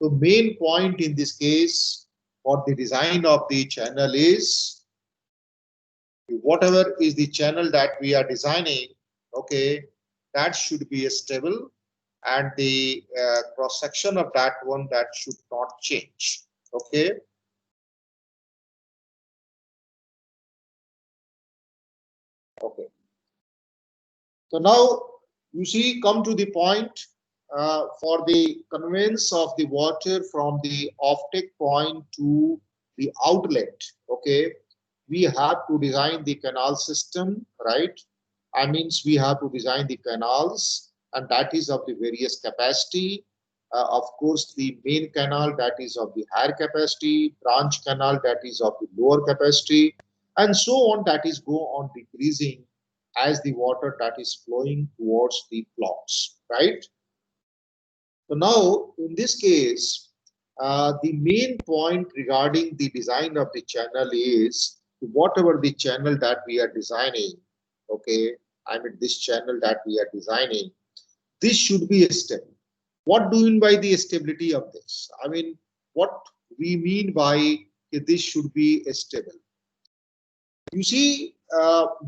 The main point in this case for the design of the channel is whatever is the channel that we are designing, okay, that should be stable, and the cross section of that one, that should not change. Okay. Okay. So now you see, come to the point, for the conveyance of the water from the offtake point to the outlet. Okay, we have to design the canal system, right? I means we have to design the canals, and that is of the various capacity. Of course, the main canal, that is of the higher capacity, branch canal, that is of the lower capacity, and so on, that is go on decreasing as the water that is flowing towards the plots, right? So now, in this case, the main point regarding the design of the channel is whatever the channel that we are designing, okay, I mean this channel that we are designing, this should be stable. What do you mean by the stability of this? I mean, what we mean by this should be stable. You see,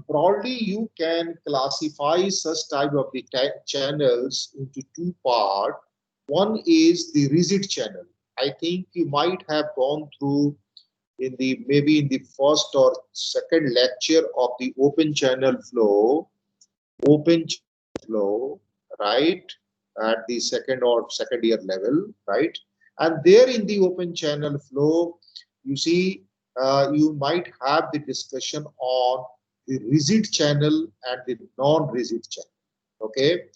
broadly, you can classify such type of the channels into two parts. One is the rigid channel. I think you might have gone through in the maybe in the first or second lecture of the open flow, right? At the second or second year level, right? And there in the open channel flow, you see, you might have the discussion on the rigid channel and the non-rigid channel. Okay,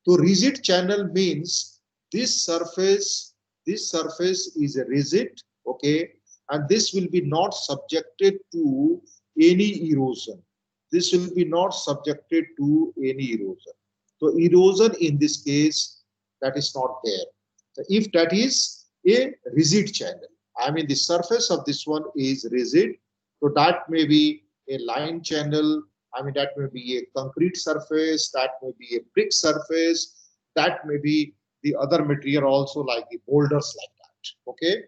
so rigid channel means this surface, this surface is rigid, okay, and this will be not subjected to any erosion. This will be not subjected to any erosion. So erosion in this case, that is not there. So if that is a rigid channel, I mean the surface of this one is rigid, so that may be a line channel, I mean that may be a concrete surface, that may be a brick surface, that may be the other material also like the boulders like that. Okay.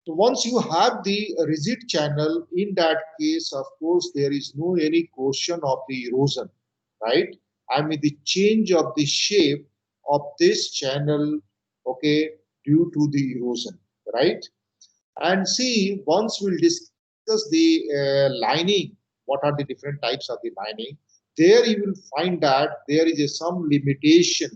So once you have the rigid channel, in that case, of course, there is no any question of the erosion, right? I mean the change of the shape of this channel, okay, due to the erosion, right? And see, once we'll discuss the lining, what are the different types of the lining, there you will find that there is some limitation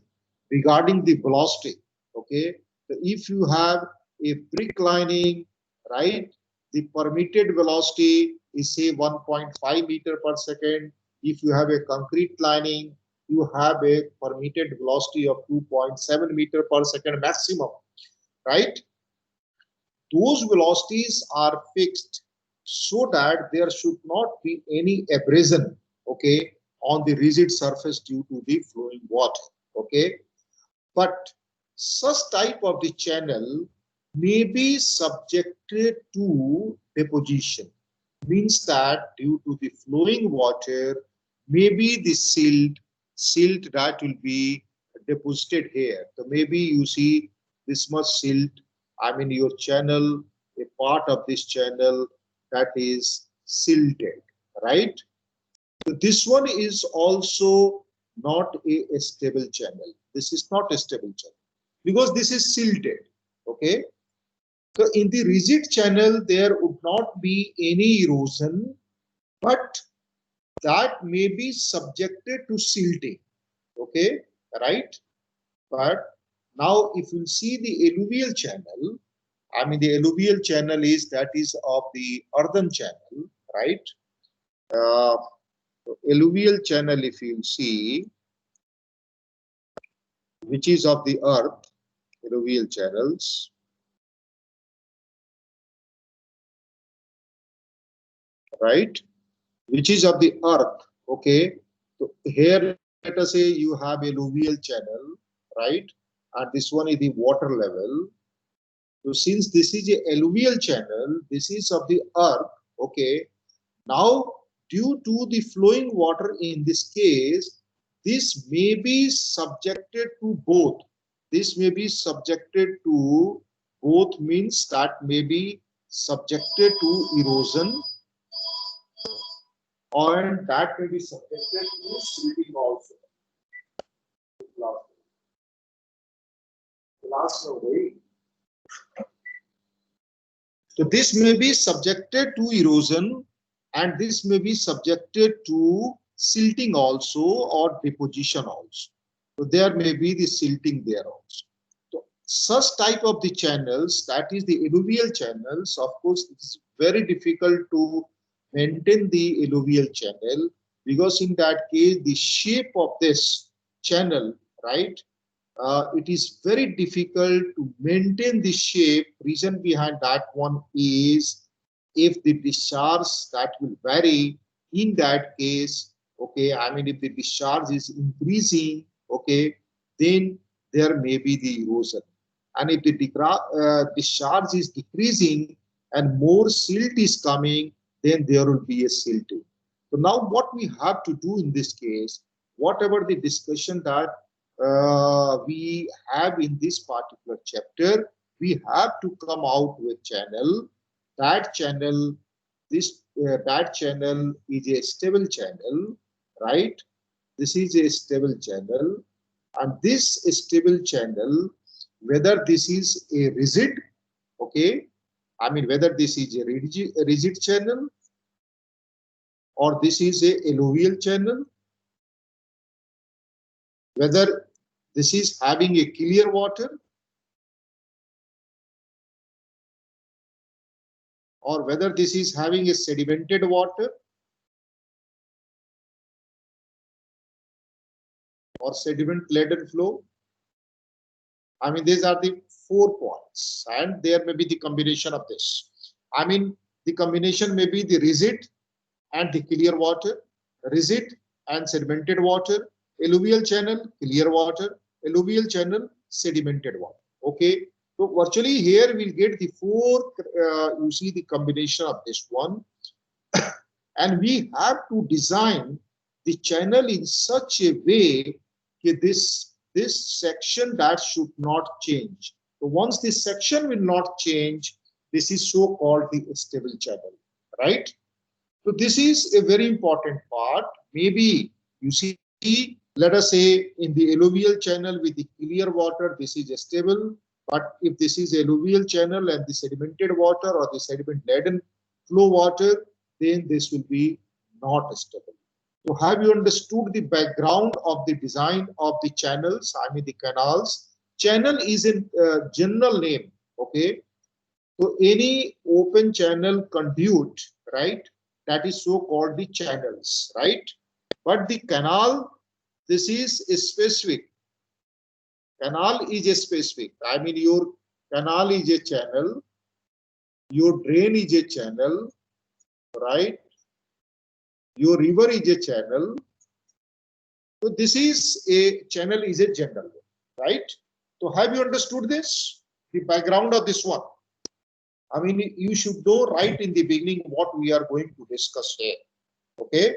regarding the velocity. Okay, so if you have a brick lining, right, the permitted velocity is say 1.5 meter per second. If you have a concrete lining, you have a permitted velocity of 2.7 meter per second maximum, right? Those velocities are fixed so that there should not be any abrasion, okay, on the rigid surface due to the flowing water. Okay, but such type of the channel may be subjected to deposition, means that due to the flowing water, maybe the silt that will be deposited here. So maybe you see this much silt, I mean your channel, a part of this channel that is silted, right? So this one is also not a stable channel. This is not a stable channel because this is silted. Okay. So in the rigid channel, there would not be any erosion, but that may be subjected to silting. Okay, right? But now if you see the alluvial channel, I mean the alluvial channel is that is of the earthen channel, right? Uh, Alluvial channel, if you see, which is of the earth, alluvial channels, right? Which is of the earth. Okay. So here, let us say you have alluvial channel, right? And this one is the water level. So since this is a alluvial channel, this is of the earth. Okay. Now, due to the flowing water in this case, this may be subjected to both. This may be subjected to both means that may be subjected to erosion, and that may be subjected to silting also. Last way. So this may be subjected to erosion, and this may be subjected to silting also, or deposition also. So there may be the silting there also. So such type of the channels, that is the alluvial channels, of course it is very difficult to maintain the alluvial channel, because in that case the shape of this channel, right, it is very difficult to maintain the shape. Reason behind that one is, if the discharge that will vary, in that case, okay, I mean if the discharge is increasing, okay, then there may be the erosion. And if the discharge is decreasing and more silt is coming, then there will be a silting. So now what we have to do in this case, whatever the discussion that we have in this particular chapter, we have to come out with channel. That channel, that channel is a stable channel, right? This is a stable channel, and this stable channel, whether this is a rigid, okay, I mean whether this is a rigid channel, or this is a alluvial channel, whether this is having a clear water, or whether this is having a sedimented water, or sediment laden flow. I mean, these are the 4 points, and there may be the combination of this. I mean, the combination may be the rigid and the clear water, rigid and sedimented water, alluvial channel, clear water, alluvial channel, sedimented water. Okay. So virtually here we'll get the 4, you see the combination of this one. And we have to design the channel in such a way that this section that should not change. So once this section will not change, this is so called the stable channel, right? So this is a very important part. Maybe you see, let us say in the alluvial channel with the clear water, this is stable. But if this is alluvial channel and the sedimented water or the sediment laden flow water, then this will be not stable. So have you understood the background of the design of the channels? I mean the canals. Channel is a general name, okay? So any open channel conduit, right? That is so called the channels, right? But the canal, this is a specific. Canal is a specific. I mean your canal is a channel, your drain is a channel, right? Your river is a channel. So this is a channel is a general, right? So have you understood this? The background of this one. I mean, you should know right in the beginning what we are going to discuss here. Okay.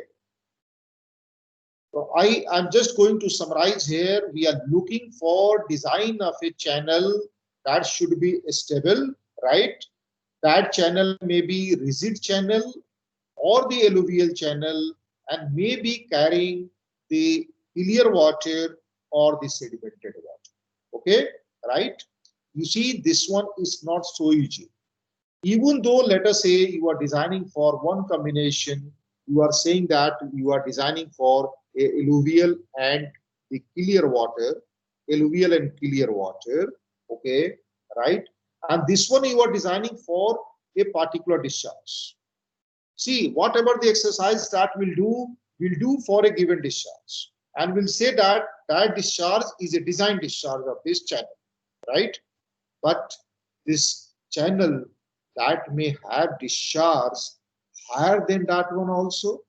So I'm just going to summarize here. We are looking for design of a channel that should be stable, right? That channel may be rigid channel or the alluvial channel, and may be carrying the clear water or the sedimented water. Okay, right? You see, this one is not so easy. Even though, let us say, you are designing for one combination, you are saying that you are designing for a alluvial and the clear water, alluvial and clear water, okay, right? And this one you are designing for a particular discharge. See, whatever the exercise that we'll do for a given discharge. And we'll say that that discharge is a design discharge of this channel, right? But this channel that may have discharge higher than that one also,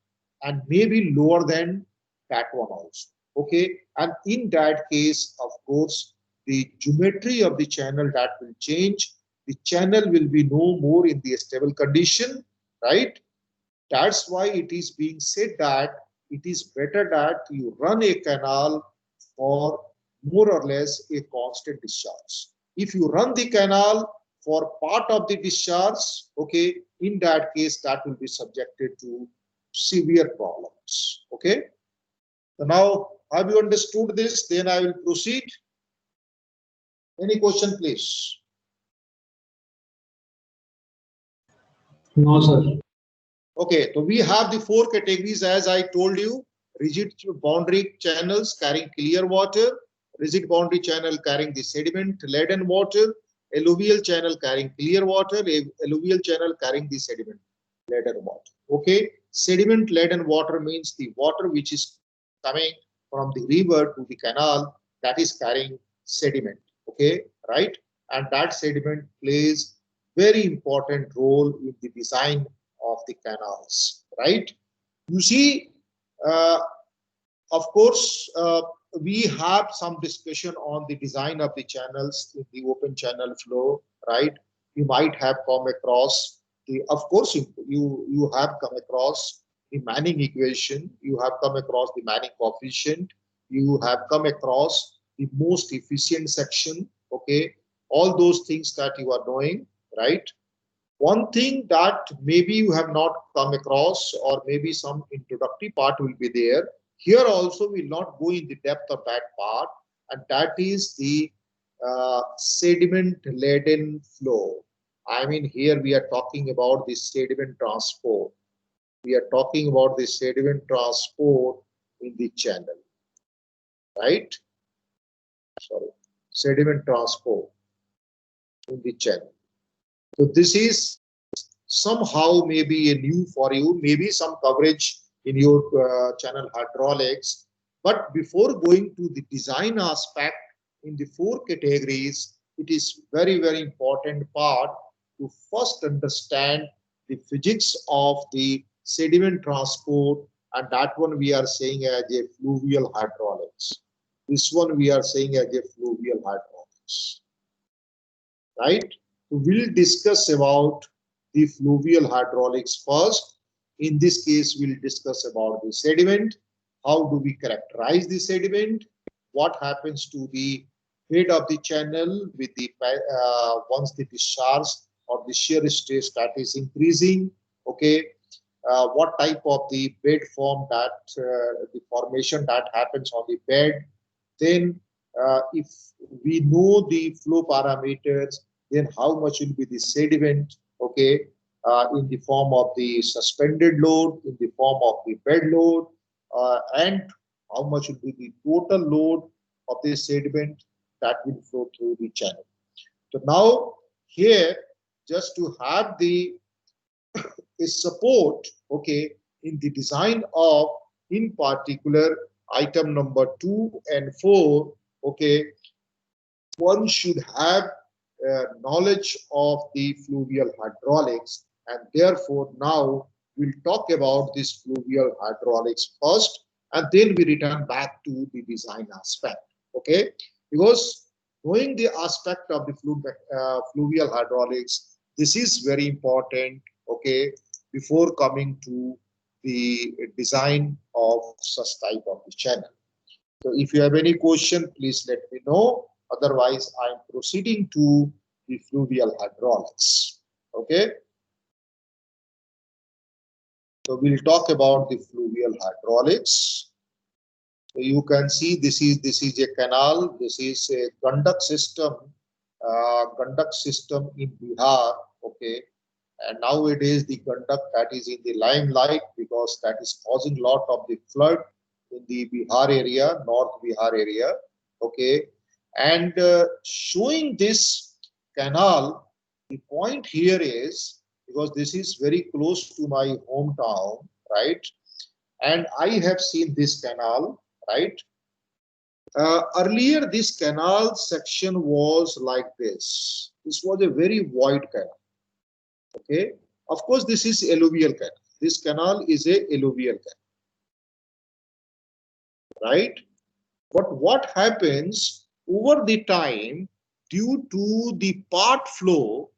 and maybe lower than that one also. Okay, and in that case, of course, the geometry of the channel that will change. The channel will be no more in the stable condition, right? That's why it is being said that it is better that you run a canal for more or less a constant discharge. If you run the canal for part of the discharge, okay, in that case, that will be subjected to severe problems. Okay. So now, have you understood this? Then I will proceed. Any question, please? No, sir. Okay, so we have the four categories as I told you: rigid boundary channels carrying clear water, rigid boundary channel carrying the sediment laden water, alluvial channel carrying clear water, alluvial channel carrying the sediment laden water. Okay, sediment laden water means the water which is coming from the river to the canal, that is carrying sediment. Okay, right, and that sediment plays very important role in the design of the canals, right? You see, uh, of course, we have some discussion on the design of the channels in the open channel flow, right? You might have come across the, of course, you have come across the Manning equation, you have come across the Manning coefficient, you have come across the most efficient section, okay? All those things that you are knowing, right? One thing that maybe you have not come across, or maybe some introductory part will be there. Here also we will not go in the depth of that part, and that is the sediment laden flow. I mean, here we are talking about the sediment transport. We are talking about the sediment transport in the channel, right? Sorry, sediment transport in the channel. So this is somehow maybe a new for you, maybe some coverage in your channel hydraulics. But before going to the design aspect in the four categories, it is very, very important part to first understand the physics of the sediment transport, and that one we are saying as a fluvial hydraulics. This one we are saying as a fluvial hydraulics, right? We'll discuss about the fluvial hydraulics first. In this case, we'll discuss about the sediment. How do we characterize the sediment? What happens to the head of the channel with the once the discharge or the shear stress that is increasing? Okay, what type of the bed form that the formation that happens on the bed? Then, if we know the flow parameters, then how much will be the sediment, okay, in the form of the suspended load, in the form of the bed load, and how much will be the total load of the sediment that will flow through the channel. So now here, just to have the support, okay, in the design of, in particular, item number 2 and 4, okay, one should have knowledge of the fluvial hydraulics, and therefore now we'll talk about this fluvial hydraulics first, and then we return back to the design aspect. Okay, because knowing the aspect of the fluvial hydraulics, this is very important. Okay, before coming to the design of such type of the channel. So if you have any question, please let me know. Otherwise, I'm proceeding to the fluvial hydraulics. Okay. So we'll talk about the fluvial hydraulics. So you can see this is a canal. This is a conduct system. Conduct system in Bihar. Okay. And nowadays the conduct that is in the limelight because that is causing a lot of the flood in the Bihar area, North Bihar area. Okay, and showing this canal, the point here is because this is very close to my hometown, right? And I have seen this canal, right? Earlier, this canal section was like this. This was a very wide canal. Okay, of course, this is alluvial canal. This canal is a alluvial canal, right? But what happens over the time due to the part flow,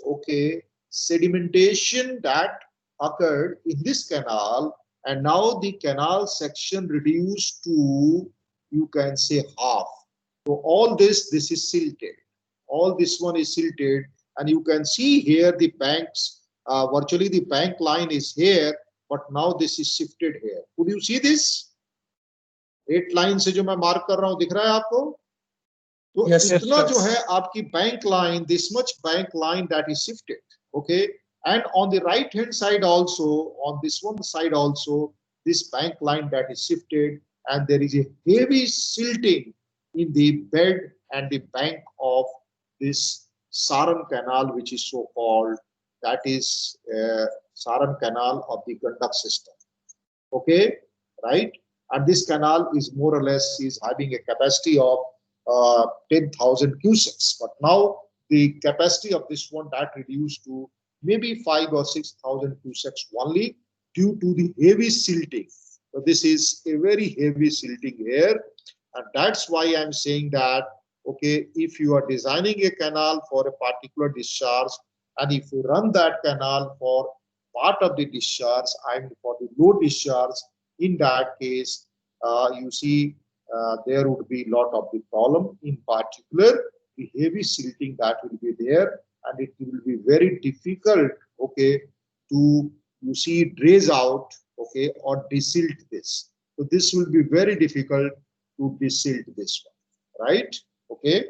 okay, sedimentation that occurred in this canal, and now the canal section reduced to, you can say, half. So all this is silted. all this one is silted, and you can see here the banks, virtually the bank line is here, but now this is shifted here. Could you see this? 8 line से जो मैं mark कर रहा हूं, दिख रहा है आपको? तो Yes, yes, इतना sir. जो है आपकी bank line, this much bank line that is shifted, okay? And on the right hand side also, on this one side also, this bank line that is shifted, and there is a heavy silting in the bed and the bank of this Saran Canal, which is so called, that is Saran Canal of the Gandak system. Okay, right? And this canal is more or less is having a capacity of 10,000 cusecs, but now the capacity of this one that reduced to maybe 5 or 6,000 cusecs only due to the heavy silting. So this is a very heavy silting here, and that's why I'm saying that, okay, if you are designing a canal for a particular discharge, and if you run that canal for part of the discharge and for the low discharge, in that case, you see there would be a lot of the problem, in particular the heavy silting that will be there, and it will be very difficult, okay, to, you see, dredge out, okay, or desilt this. So this will be very difficult to desilt this one, right? Okay.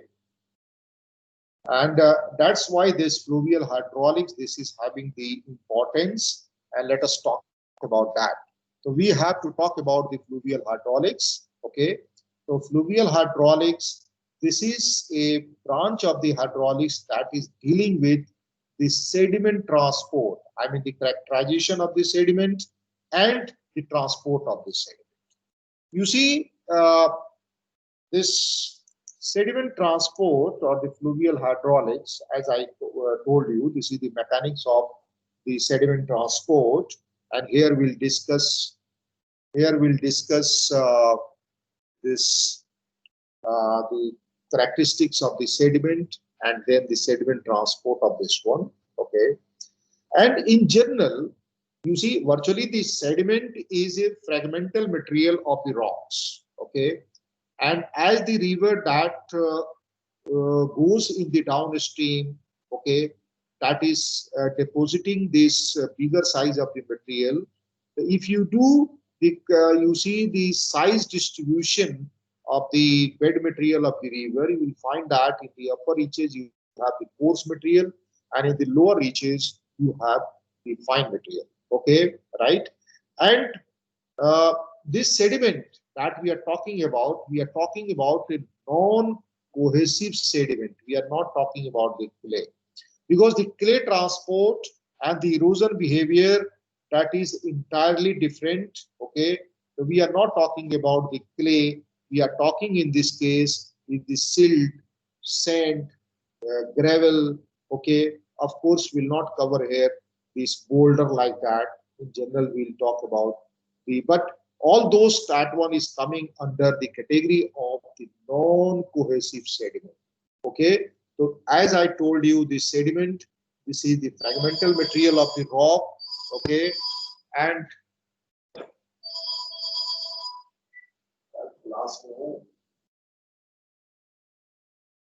And that's why this fluvial hydraulics, this is having the importance, and let us talk about that. So we have to talk about the fluvial hydraulics, okay? So fluvial hydraulics, this is a branch of the hydraulics that is dealing with the sediment transport, I mean the characterization of the sediment and the transport of the sediment. You see, this sediment transport or the fluvial hydraulics, as I told you, this is the mechanics of the sediment transport, and here we'll discuss this the characteristics of the sediment and then the sediment transport of this one, okay? And in general, you see, virtually the sediment is a fragmental material of the rocks, okay? And as the river that goes in the downstream, okay, that is depositing this bigger size of the material. If you do the, you see the size distribution of the bed material of the river, you will find that in the upper reaches you have the coarse material, and in the lower reaches you have the fine material. Okay, right? And this sediment that we are talking about a non-cohesive sediment. We are not talking about the clay, because the clay transport and the erosion behavior, that is entirely different. Okay, so we are not talking about the clay. We are talking in this case with the silt, sand, gravel. Okay, of course, we'll not cover here this boulder like that. In general, we'll talk about the, but all those, that one is coming under the category of the non-cohesive sediment. Okay, so as I told you, this sediment, this is the fragmental material of the rock. Okay, and class में हूँ,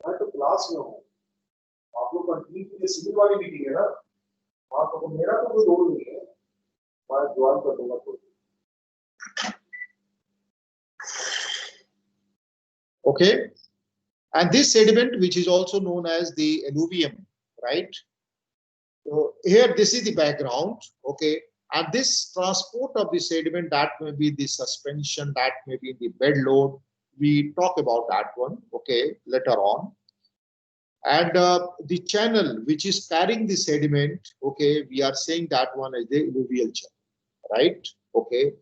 मैं तो class में हूँ, आप लोग continue कीजिए, civil वाली मीटिंग है ना, आप तो, मेरा तो कोई रोल नहीं है, मैं ज्वाइन कर दूंगा कोई. Okay, and this sediment, which is also known as the alluvium, right? So here, this is the background, okay, and this transport of the sediment, that may be the suspension, that may be the bed load. We talk about that one, okay, later on. And the channel which is carrying the sediment, okay, we are saying that one is the alluvial channel, right? Okay,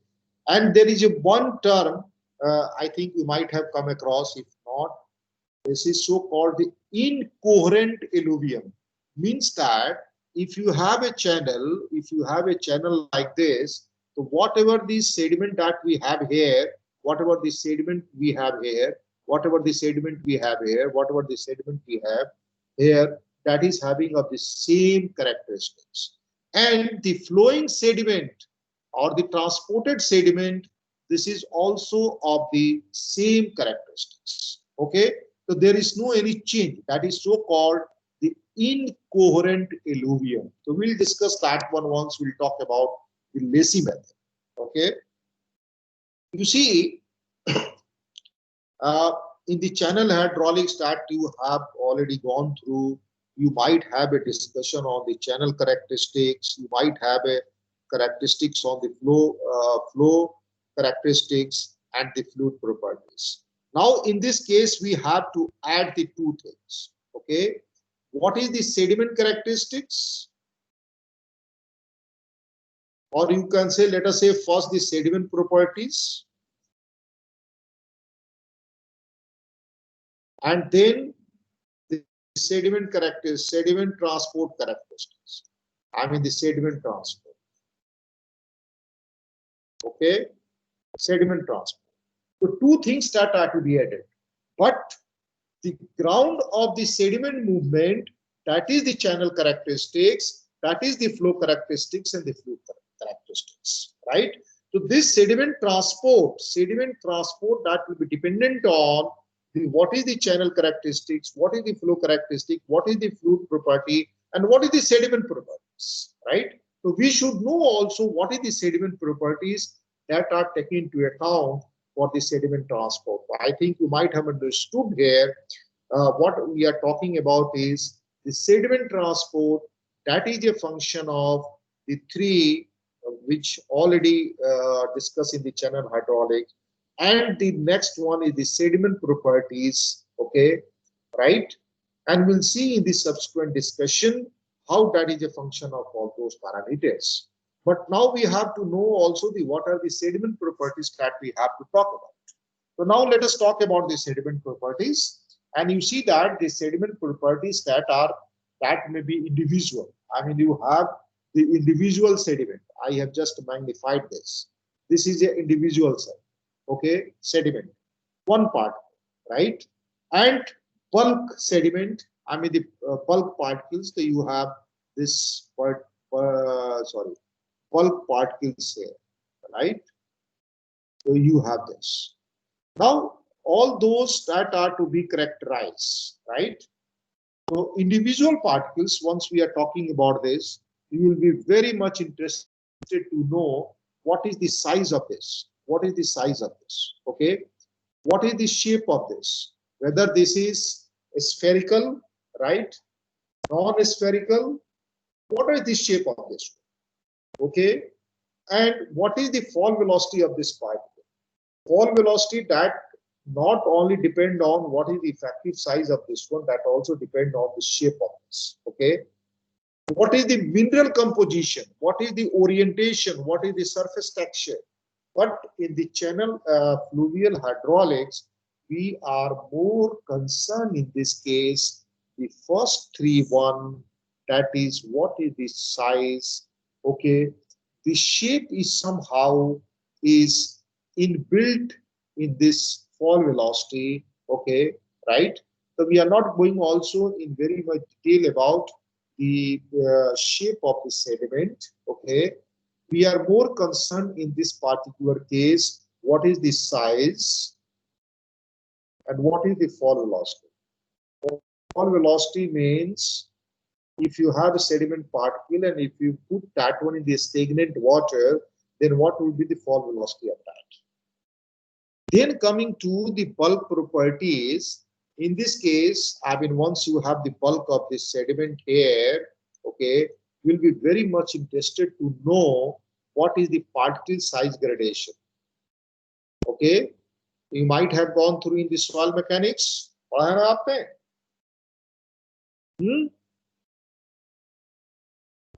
and there is a one term I think you might have come across. If not, this is so called the incoherent alluvium. Means that if you have a channel, like this, so whatever the sediment that we have here, whatever the sediment we have here, that is having of the same characteristics. And the flowing sediment or the transported sediment, this is also of the same characteristics. Okay, So there is no any change. That is so called the incoherent alluvium. So we'll discuss that one once we'll talk about the Lacey method. Okay. You see, in the channel hydraulics that you have already gone through, you might have a discussion on the channel characteristics. You might have a characteristics on the flow characteristics and the fluid properties. Now, in this case, we have to add the two things. Okay, what is the sediment characteristics? Or you can say, let us say first the sediment properties, and then the sediment characteristics, sediment transport characteristics. I mean the sediment transport. Okay, sediment transport. So two things that are to be added, but the ground of the sediment movement, that is the channel characteristics, that is the flow characteristics and the fluid characteristics, right? So this sediment transport that will be dependent on what is the channel characteristics, what is the flow characteristic, what is the fluid property, and what is the sediment properties, right? So we should know also what is the sediment properties that are taken into account for the sediment transport. I think you might have understood here what we are talking about is the sediment transport. That is a function of the three which already discussed in the channel hydraulics, and the next one is the sediment properties. Okay, right? And we'll see in the subsequent discussion how that is a function of all those parameters. But now we have to know also the what are the sediment properties that we have to talk about. So now let us talk about the sediment properties. And you see that the sediment properties that may be individual. I mean, you have the individual sediment. I have just magnified this. This is an individual cell. Okay, sediment, one part, right? And bulk sediment. I mean the bulk particles. So you have this part. Bulk particles here, right? So you have this. Now, all those that are to be characterized, right? So individual particles, once we are talking about this, you will be very much interested to know what is the size of this. What is the size of this? Okay. What is the shape of this? Whether this is spherical, right? Non-spherical. What is the shape of this? Okay. And what is the fall velocity of this particle? Fall velocity that not only depend on what is the effective size of this one, that also depend on the shape of this. Okay. What is the mineral composition? What is the orientation? What is the surface texture? But in the channel fluvial hydraulics, we are more concerned in this case, the first one, that is what is the size. Okay. The shape is somehow is inbuilt in this fall velocity. Okay, right? So we are not going also in very much detail about the shape of the sediment. Okay, we are more concerned in this particular case, what is the size and what is the fall velocity. Fall velocity means if you have a sediment particle and if you put that one in the stagnant water, then what will be the fall velocity of that? Then coming to the bulk properties, in this case, I mean, once you have the bulk of the sediment here, okay, you'll be very much interested to know what is the particle size gradation. Okay, you might have gone through in the soil mechanics. पढ़ा है ना आपने?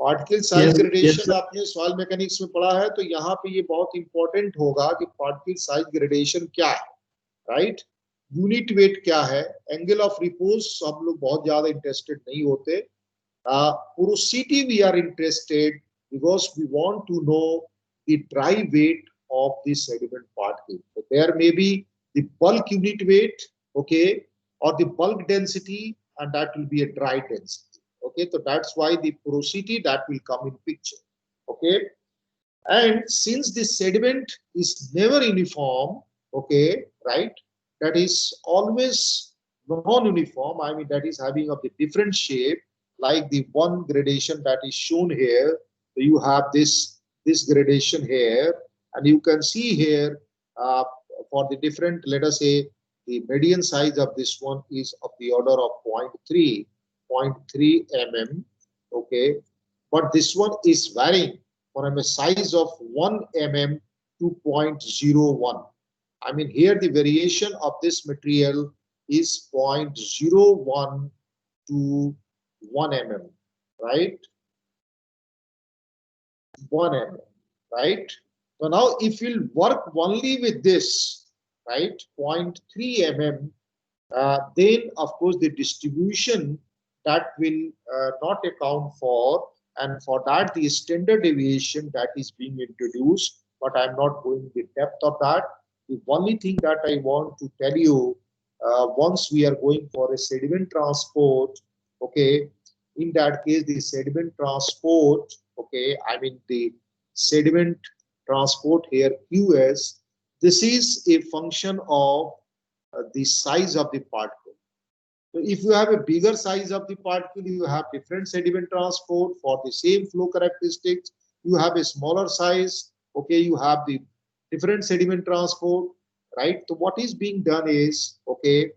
Particle size gradation आपने soil mechanics में पढ़ा है, तो यहाँ पे ये बहुत इंपॉर्टेंट होगा कि पार्टिकल साइज ग्रेडेशन क्या है, राइट? यूनिट वेट क्या है, एंगल ऑफ रिपोज हम लोग बहुत ज्यादा इंटरेस्टेड नहीं होते, porosity we are interested because we want to know the dry weight of the sediment particle. So there may be the bulk unit weight, okay, or the bulk density, and that will be a dry density. Okay, so that's why the porosity that will come in picture. Okay, and since the sediment is never uniform, okay, right, that is always non-uniform, I mean that is having of the different shape, like the one gradation that is shown here. You have this gradation here, and you can see here uh, for the different, let us say, the median size of this one is of the order of 0.3 mm. Okay, but this one is varying from a size of 1 mm to 0.01. I mean, here the variation of this material is 0.01 to 1 mm, right? 1 mm, right? So now if you work only with this, right, 0.3 mm, then of course the distribution that will not account for, and for that the standard deviation that is being introduced, but I'm not going the depth of that. The only thing that I want to tell you, once we are going for a sediment transport, okay, in that case the sediment transport, okay, I mean the sediment transport here QS, this is a function of the size of the particle. So if you have a bigger size of the particle, you have different sediment transport for the same flow characteristics. You have a smaller size, okay, you have the different sediment transport, right? So what is being done is, okay,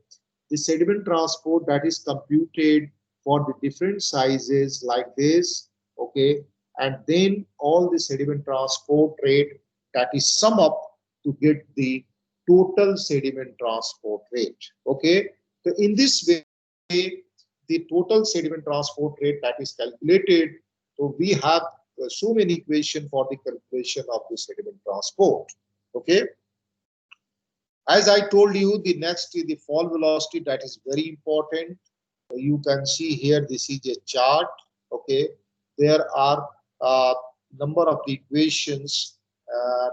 the sediment transport that is computed for the different sizes like this, okay, and then all the sediment transport rate that is sum up to get the total sediment transport rate, okay. So in this way, the total sediment transport rate that is calculated, so we have so many equation for the calculation of the sediment transport, okay. As I told you, the next is the fall velocity, that is very important. You can see here, this is a chart, okay. There are a number of equations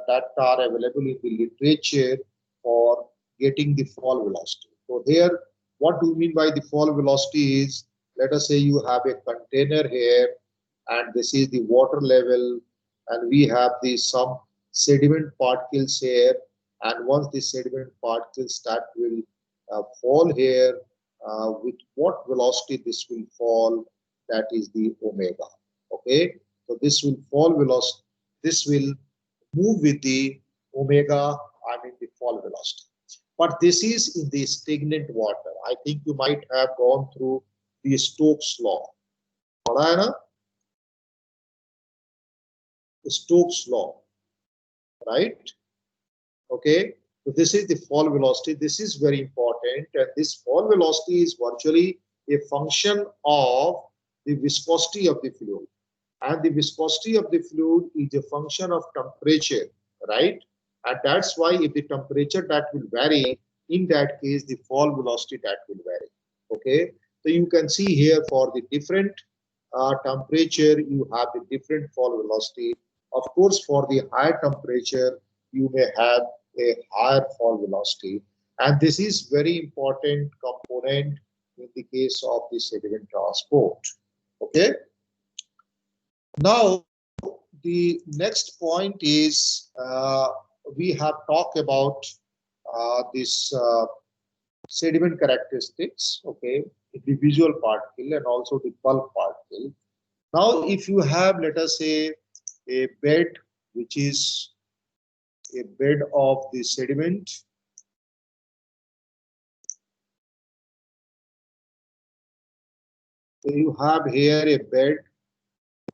that are available in the literature for getting the fall velocity. So here, what do you mean by the fall velocity is, let us say you have a container here, and this is the water level, and we have the some sediment particles here, and once the sediment particles start will fall here, with what velocity this will fall, that is the omega, okay. So this will fall velocity, this will move with the omega, I mean the fall velocity. But this is in the stagnant water. I think you might have gone through the Stokes law. Stokes law, right? Okay. So this is the fall velocity. This is very important, and this fall velocity is virtually a function of the viscosity of the fluid, and the viscosity of the fluid is a function of temperature, right? And that's why if the temperature that will vary, in that case the fall velocity that will vary, okay. So you can see here for the different temperature you have the different fall velocity. Of course, for the higher temperature you may have a higher fall velocity, and this is very important component in the case of the sediment transport, okay. Now the next point is, we have talked about this sediment characteristics, okay, the visual particle and also the bulk particle. Now if you have, let us say, a bed which is a bed of the sediment, so you have here a bed,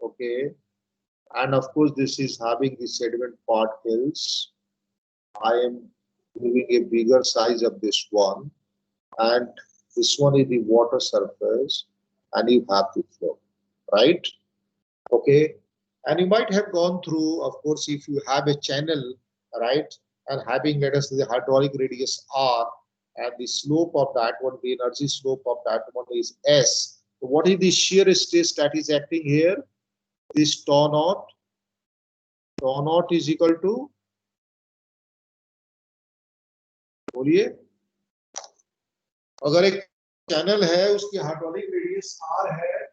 okay, and of course this is having the sediment particles. I am giving a bigger size of this one, and this one is the water surface, and you have the flow, right? Okay, and you might have gone through, of course, if you have a channel, right, and having, let us say, the hydraulic radius r, and the slope of that one, the energy slope of that one is s. So what is the shear stress that is acting here? This tau naught is equal to, बोलिए, अगर एक channel है उसकी hydraulic radius r है,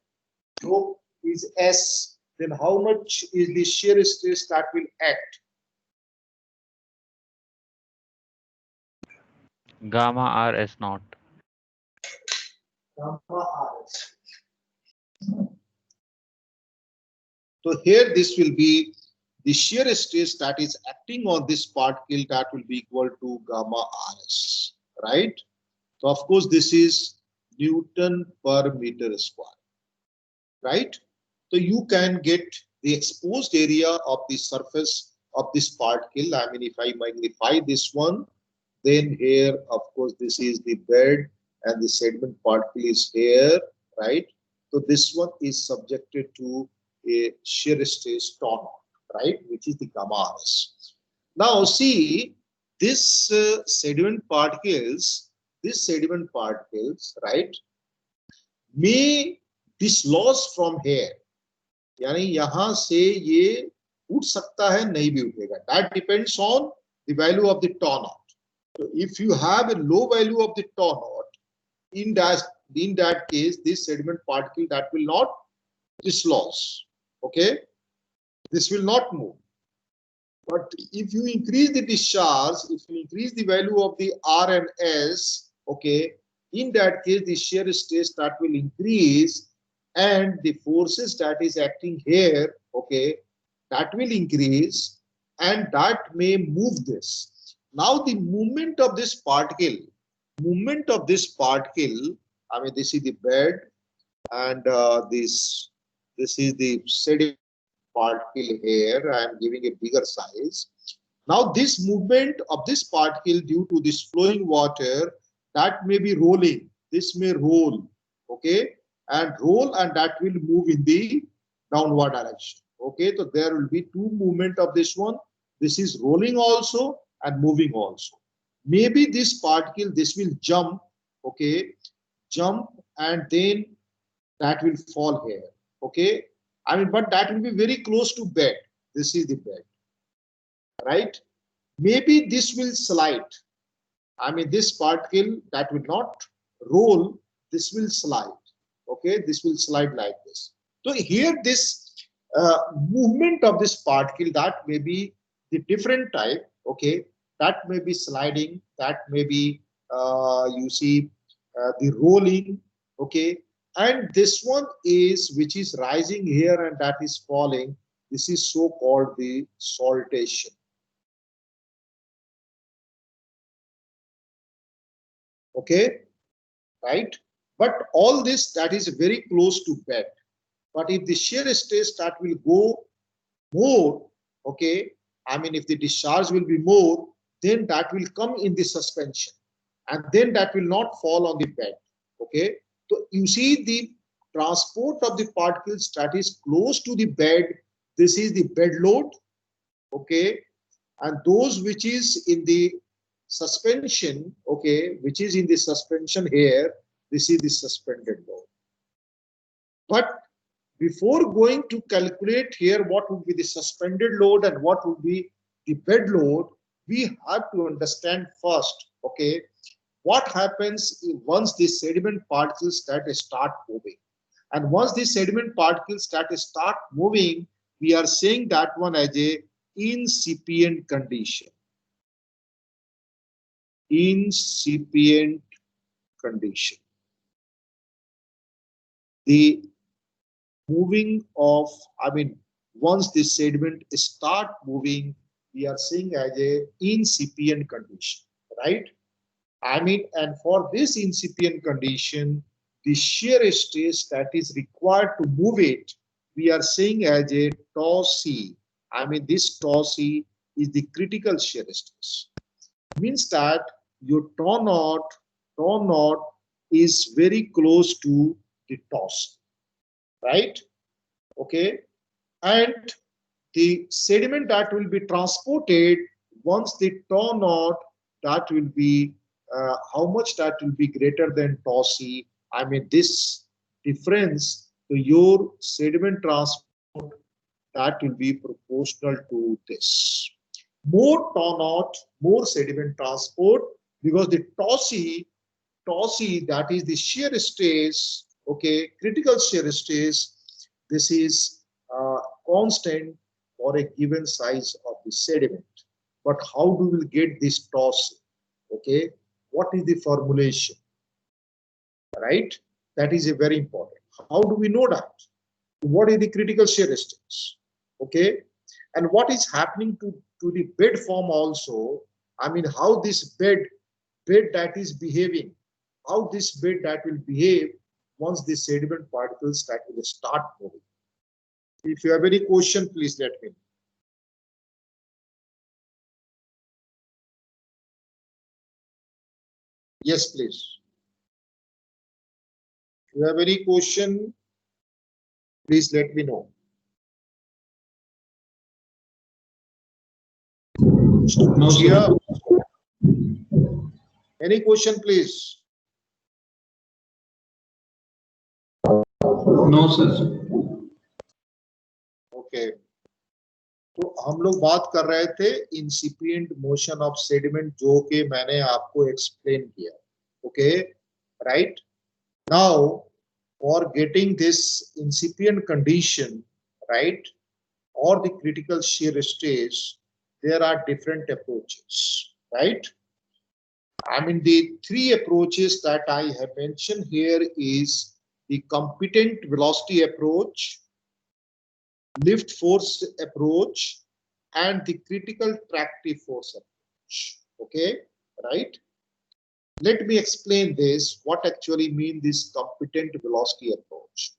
जो is s, then how much is the shear stress that will act? Gamma r s naught. gamma RS. So here this will be the shear stress that is acting on this particle, that will be equal to gamma RS, right? So of course this is Newton per meter square, right? So you can get the exposed area of the surface of this particle. I mean, if I magnify this one, then here, of course, this is the bed and the sediment particle is here, right? So this one is subjected to a shear stress tau naught, right? Which is the gamma RS. Now see, this sediment particles, right, may dislodge from here. यानी यहां से ये उठ सकता है, नहीं भी उठेगा. That depends on the value of the tau naught. So if you have a low value of the tau naught, in that case, this sediment particle that will not dislodge. Okay, this will not move. But if you increase the discharge, if you increase the value of the R and S, okay, in that case, the shear stress that will increase and the forces that is acting here, okay, that will increase and that may move this. Now the movement of this particle, I mean, this is the bed and this is the sediment particle here. I am giving a bigger size. Now this movement of this particle due to this flowing water, that may be rolling. This may roll, okay, and roll, and that will move in the downward direction. Okay, so there will be two movement of this one. This is rolling also and moving also. Maybe this particle, this will jump, okay, jump, and then that will fall here. Okay, I mean, but that will be very close to bed. This is the bed, right? Maybe this will slide. I mean, this particle that will not roll, this will slide. Okay, this will slide like this. So here, this movement of this particle, that may be the different type. Okay, that may be sliding, that may be you see the rolling. Okay, and this one is which is rising here and that is falling. This is so called the saltation. Okay, right? But all this, that is very close to bed. But if the shear stress that will go more, okay, I mean, if the discharge will be more, then that will come in the suspension, and then that will not fall on the bed. Okay, so you see the transport of the particles that is close to the bed. This is the bed load. Okay, and those which is in the suspension, okay, which is in the suspension here, this is the suspended load. But before going to calculate here what would be the suspended load and what would be the bed load, we have to understand first, okay, what happens once the sediment particles start moving. And once the sediment particles start moving, we are saying that one as a incipient condition. Incipient condition. The moving of, I mean, once the sediment start moving, we are seeing as a incipient condition, right? I mean, and for this incipient condition, the shear stress that is required to move it, we are saying as a tau C. I mean, this tau C is the critical shear stress. Means that your tau naught is very close to the tau C, right? Okay, and the sediment that will be transported once the tau naught, that will be how much that will be greater than tau C. I mean, this difference to your sediment transport, that will be proportional to this. More tau naught, more sediment transport, because the tau C, that is the shear stress, okay, critical shear stress, this is constant for a given size of the sediment. But how do we get this tau C? Okay, what is the formulation? Right? That is a very important. How do we know that? What is the critical shear stress? Okay, and what is happening to the bed form also? I mean, how this bed that is behaving, how this bed that will behave once the sediment particles that will start moving. If you have any question, please let me know. Yes, please. If you have any question, please let me know. No, sir. Any question, please? No, sir. Okay. तो हम लोग बात कर रहे थे इंसिपिएंट motion of sediment, जो कि मैंने आपको एक्सप्लेन किया. Okay, right. Now for getting this incipient condition, right, or the critical shear stage, there are different approaches, right? I mean, the three approaches that I have mentioned here is the competent velocity approach, lift force approach, and the critical tractive force approach. Okay, right? Let me explain this, what actually mean this competent velocity approach.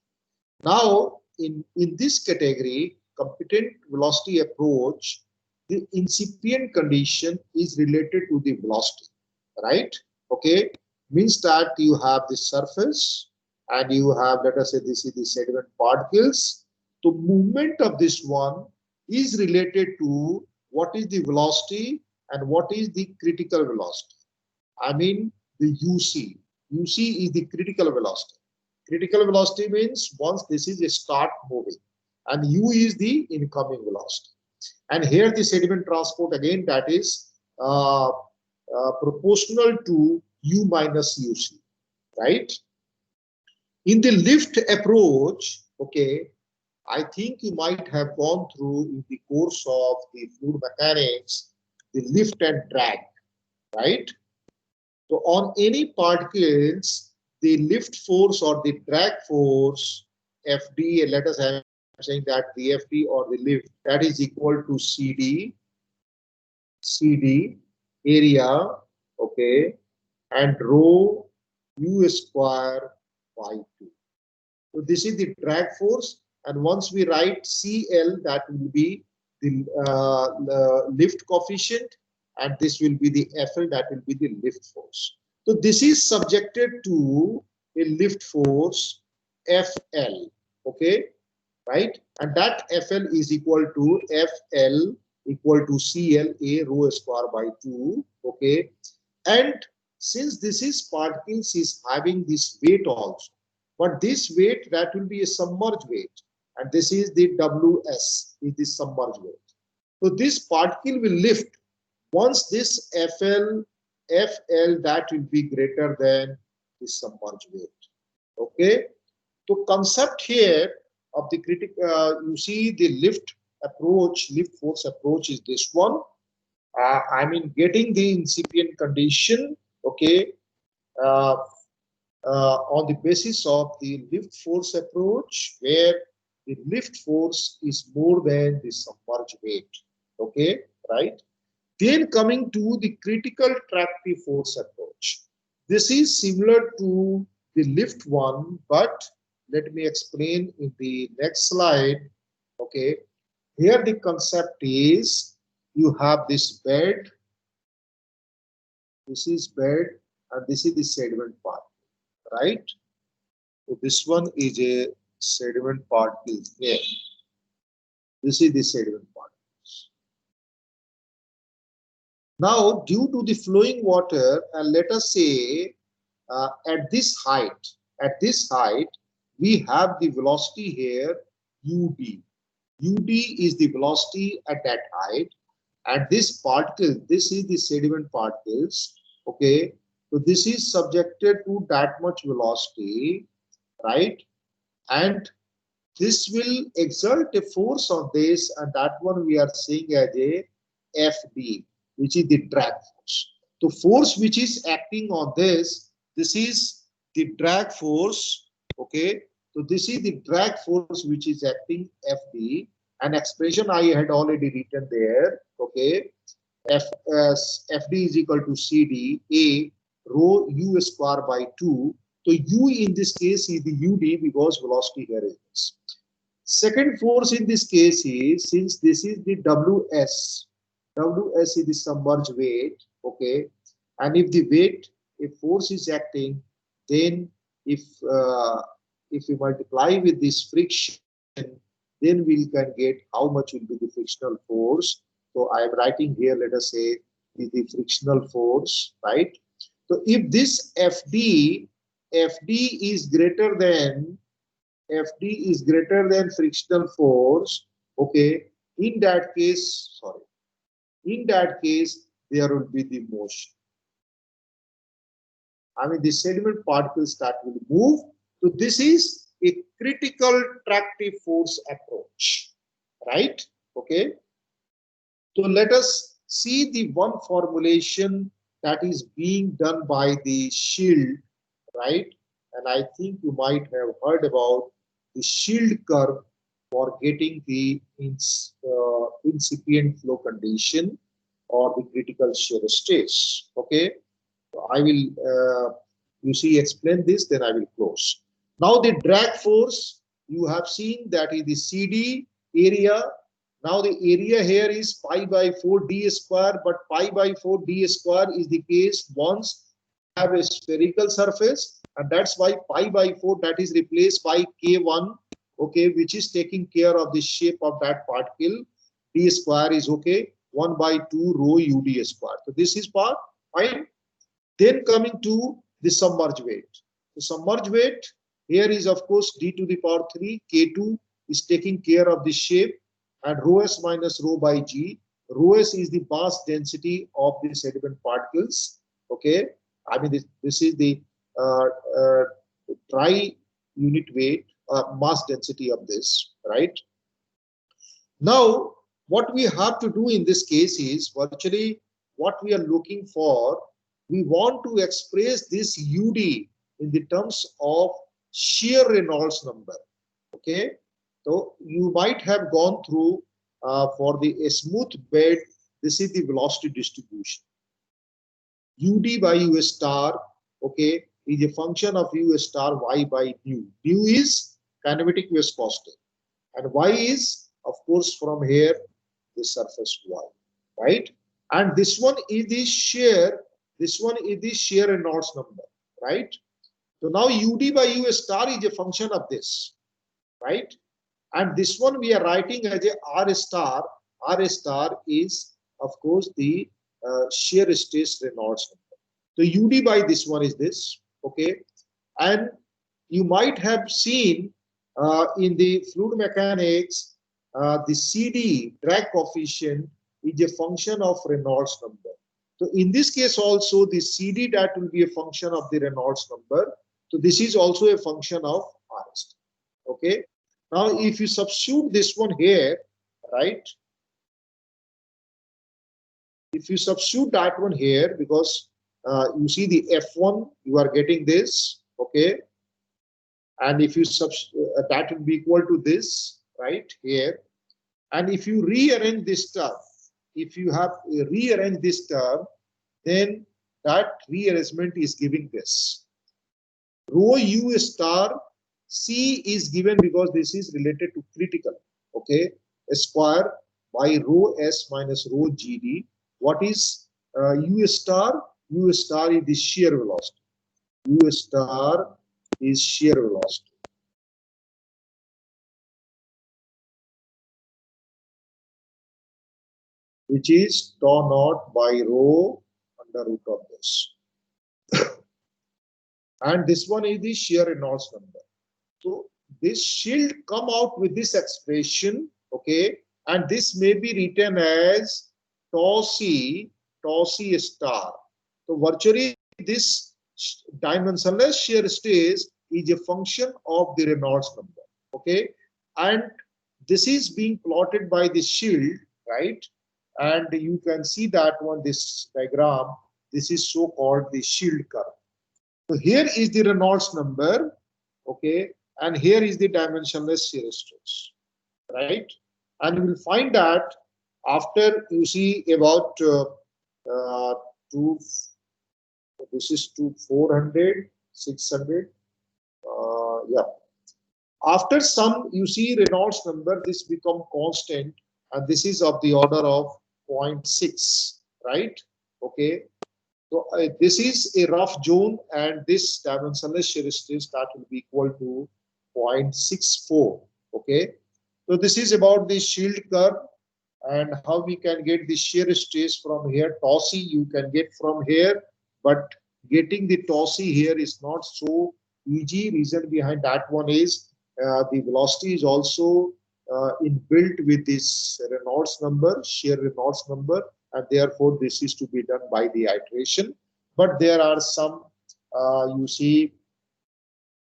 Now, in this category, competent velocity approach, the incipient condition is related to the velocity, right? Okay, means that you have the surface and you have, let us say, this is the sediment particles. The movement of this one is related to what is the velocity and what is the critical velocity. I mean, the UC. UC is the critical velocity. Critical velocity means once this is a start moving, and U is the incoming velocity. And here the sediment transport, again, that is proportional to U minus UC, right? In the lift approach, okay, I think you might have gone through in the course of the fluid mechanics, the lift and drag, right? So on any particles, the lift force or the drag force, FD, let us have saying that the FD or the lift, that is equal to CD area, okay, and rho U square by 2. So this is the drag force, and once we write CL, that will be the lift coefficient, and this will be the FL, that will be the lift force. So this is subjected to a lift force FL, okay, right? And that FL is equal to FL equal to CLA rho square by 2, okay. And since this is particles is having this weight also, but this weight, that will be a submerged weight, and this is the WS, is the submerged weight. So this particle will lift once this FL, that will be greater than the submerged weight. Okay. So concept here of the critical, you see the lift approach, lift force approach is this one. I mean, getting the incipient condition, okay, on the basis of the lift force approach, where the lift force is more than the submerged weight, okay, right? Then coming to the critical tractive force approach. This is similar to the lift one, but let me explain in the next slide, okay. Here the concept is, you have this bed, this is bed, and this is the sediment part, right? So this one is a sediment particle here. This is the sediment particles. Now, due to the flowing water, and let us say at this height, we have the velocity here, UD. UD is the velocity at that height, and this particle, this is the sediment particles, okay. So this is subjected to that much velocity, right? And this will exert a force on this, and that one we are seeing as a FD, which is the drag force. The force which is acting on this is the drag force, Okay, so this is the drag force which is acting FD. An expression I had already written there. Okay, FD is equal to CD A rho U square by 2. So U in this case is the UD because velocity here is this. Second force in this case is, since this is the WS is the submerged weight, okay, and if the weight, if force is acting, then if uh, if we multiply with this friction, then we can get how much will be the frictional force. So I am writing here, let us say, the frictional force, right? So if this FD is greater than frictional force, okay, in that case, sorry, in that case, there will be the motion. I mean, the sediment particles that will move. So this is a critical tractive force approach, right? Okay. So let us see the one formulation that is being done by the shield, right? And I think you might have heard about the shield curve for getting the incipient flow condition or the critical shear stress. Okay, so I will, you see, explain this, then I will close. Now the drag force, you have seen that is the CD area. Now the area here is pi by 4 d square, but pi by 4 d square is the case once have a spherical surface, and that's why pi by 4 that is replaced by k1, okay, which is taking care of the shape of that particle. D square is okay, 1 by 2 rho ud square. So this is part fine. Then coming to the submerged weight. The submerged weight here is of course d to the power 3, k2 is taking care of the shape, and rho s minus rho by g. Rho s is the mass density of the sediment particles. Okay, I mean this is the uh, uh, dry unit weight, mass density of this, right? Now, what we have to do in this case is virtually what we are looking for. We want to express this UD in the terms of shear Reynolds number. Okay, so you might have gone through for the a smooth bed. This is the velocity distribution. UD by U star, okay, is a function of U star Y by mu. Mu is kinematic viscosity, and Y is, of course, from here, the surface Y, right? And this one is the shear, Reynolds number, right? So now UD by U star is a function of this, right? And this one we are writing as a R star. R star is, of course, the shear stress Reynolds number. So UD by this one is this, okay? And you might have seen in the fluid mechanics, the CD drag coefficient is a function of Reynolds number. So in this case also, the CD that will be a function of the Reynolds number. So this is also a function of RST. Okay. Now, if you substitute this one here, right? If you substitute that one here, because you see the F1, you are getting this, okay? And if you that will be equal to this, right here. And if you rearrange this term, if you have rearranged this term, then that rearrangement is giving this. Rho U star C is given because this is related to critical, okay? A square by rho S minus rho GD. What is U star? U star is the shear velocity. U star is shear velocity. Which is tau naught by rho under root of this. And this one is the shear Reynolds number. So this shield come out with this expression, okay, and this may be written as tau C star. So virtually this dimensionless shear stress is a function of the Reynolds number, okay, and this is being plotted by the shield, right? And you can see that one, this diagram, this is so called the shield curve. So here is the Reynolds number, Okay, and here is the dimensionless shear stress, right? And you will find that after you see about two, this is to 400, 600, yeah. After some, you see Reynolds number, this become constant, and this is of the order of zero point 0.6, right? Okay, so this is a rough zone, and this dimensionless shear stress that will be equal to 0.64. Okay, so this is about the shield curve and how we can get the shear stress from here. TOSI you can get from here, but getting the TOSI here is not so easy. Reason behind that one is the velocity is also inbuilt with this Reynolds number, shear Reynolds number, and therefore this is to be done by the iteration. But there are some, you see,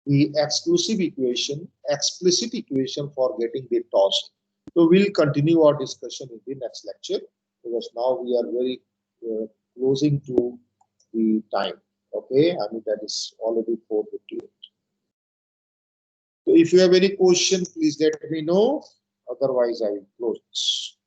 the explicit equation for getting the TOSI. So we'll continue our discussion in the next lecture, because now we are very closing to the time. Okay, I mean that is already 4:58. So if you have any question, please let me know. Otherwise, I will close this.